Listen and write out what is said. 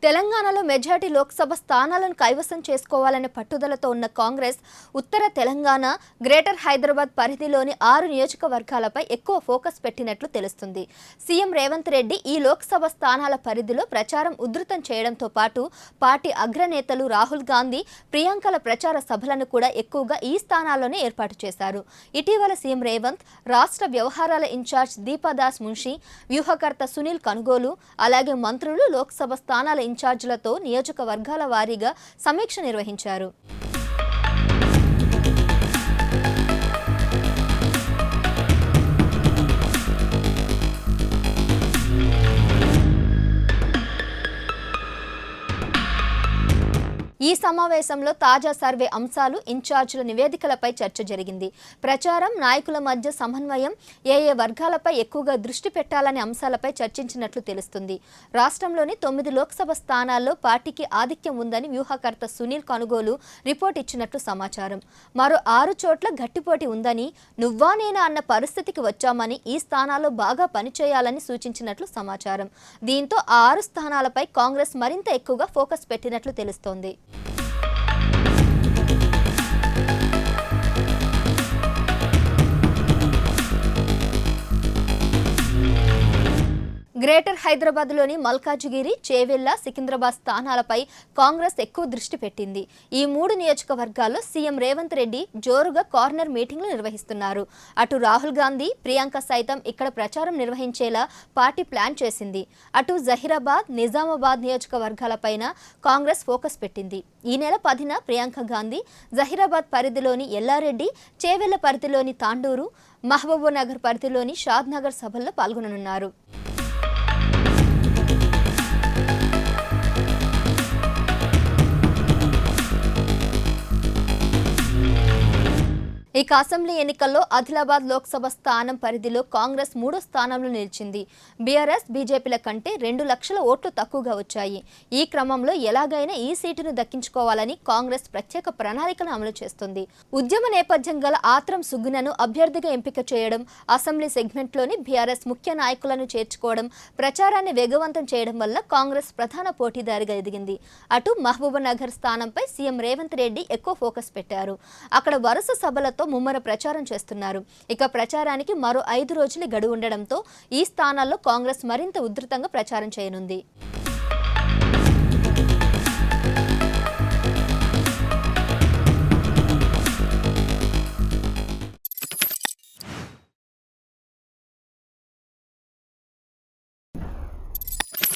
తెలంగాణలో మెజారిటీ లోక్సభ స్థానాలను కైవసం చేసుకోవాలనే పట్టుదలతో ఉన్న కాంగ్రెస్ ఉత్తర తెలంగాణ, గ్రేటర్ హైదరాబాద్ పరిధిలోని 6 నియోజకవర్గాలపై ఎక్కువ ఫోకస్ పెట్టినట్లు తెలుస్తుంది. సీఎం రేవంత్ రెడ్డి ఈ లోక్సభ స్థానాల పరిధిలో ప్రచారం ఉధృతం చేయడంతో పాటు పార్టీ అగ్రనేతలు రాహుల్ గాంధీ, ప్రియాంకల ప్రచార సభలను కూడా ఎక్కువగా ఈ స్థానాల్లోనే ఏర్పాటు చేశారు. ఇటీవల సీఎం రేవంత్, రాష్ట్ర వ్యవహారాల ఇన్ఛార్జ్ దీపాదాస్ మున్షి, వ్యూహకర్త సునీల్ కనుగోలు, అలాగే మంత్రులు లోక్సభ స్థానాల ఇన్ఛార్జీలతో నియోజకవర్గాల వారీగా సమీక్ష నిర్వహించారు. ఈ సమావేశంలో తాజా సర్వే అంశాలు, ఇన్ఛార్జీల నివేదికలపై చర్చ జరిగింది. ప్రచారం, నాయకుల మధ్య సమన్వయం, ఏ వర్గాలపై ఎక్కువగా దృష్టి పెట్టాలనే అంశాలపై చర్చించినట్లు తెలుస్తుంది. రాష్ట్రంలోని 9 లోక్సభ స్థానాల్లో పార్టీకి ఆధిక్యం ఉందని వ్యూహకర్త సునీల్ కనుగోలు రిపోర్ట్ ఇచ్చినట్లు సమాచారం. మరో 6 చోట్ల గట్టిపోటీ ఉందని, నువ్వా నేనా అన్న పరిస్థితికి వచ్చామని, ఈ స్థానాల్లో బాగా పనిచేయాలని సూచించినట్లు సమాచారం. దీంతో ఆ 6 స్థానాలపై కాంగ్రెస్ మరింత ఎక్కువగా ఫోకస్ పెట్టినట్లు తెలుస్తోంది. గ్రేటర్ హైదరాబాద్లోని మల్కాజిగిరి, చేవెళ్ల, సికింద్రాబాద్ స్థానాలపై కాంగ్రెస్ ఎక్కువ దృష్టి పెట్టింది. ఈ 3 నియోజకవర్గాల్లో సీఎం రేవంత్ రెడ్డి జోరుగా కార్నర్ మీటింగ్లు నిర్వహిస్తున్నారు. అటు రాహుల్ గాంధీ, ప్రియాంక సైతం ఇక్కడ ప్రచారం నిర్వహించేలా పార్టీ ప్లాన్ చేసింది. అటు జహీరాబాద్, నిజామాబాద్ నియోజకవర్గాలపైన కాంగ్రెస్ ఫోకస్ పెట్టింది. ఈ నెల 10న ప్రియాంక గాంధీ జహీరాబాద్ పరిధిలోని ఎల్లారెడ్డి, చేవెళ్ల పరిధిలోని తాండూరు, మహబూబ్నగర్ పరిధిలోని షాద్నగర్ సభల్లో పాల్గొననున్నారు. ఇక అసెంబ్లీ ఎన్నికల్లో ఆదిలాబాద్ లోక్సభ స్థానం పరిధిలో కాంగ్రెస్ 3వ స్థానంలో నిలిచింది. బీఆర్ఎస్, బీజేపీల కంటే 2 లక్షల ఓట్లు తక్కువగా వచ్చాయి. ఈ క్రమంలో ఎలాగైనా ఈ సీటును దక్కించుకోవాలని కాంగ్రెస్ ప్రత్యేక ప్రణాళికను అమలు చేస్తుంది. ఉద్యమ నేపథ్యం గల ఆత్రం సుగ్గునను అభ్యర్థిగా ఎంపిక చేయడం, అసెంబ్లీ సెగ్మెంట్లోని బీఆర్ఎస్ ముఖ్య నాయకులను చేర్చుకోవడం, ప్రచారాన్ని వేగవంతం చేయడం వల్ల కాంగ్రెస్ ప్రధాన పోటీదారిగా ఎదిగింది. అటు మహబూబ్నగర్ స్థానంపై సీఎం రేవంత్ రెడ్డి ఎక్కువ ఫోకస్ పెట్టారు. అక్కడ వరుస సభలతో ముమ్మర ప్రచారం చేస్తున్నారు. ఇక ప్రచారానికి మరో 5 రోజులే గడువు ఉండడంతో ఈ స్థానాల్లో కాంగ్రెస్ మరింత ఉధృతంగా ప్రచారం చేయనుంది.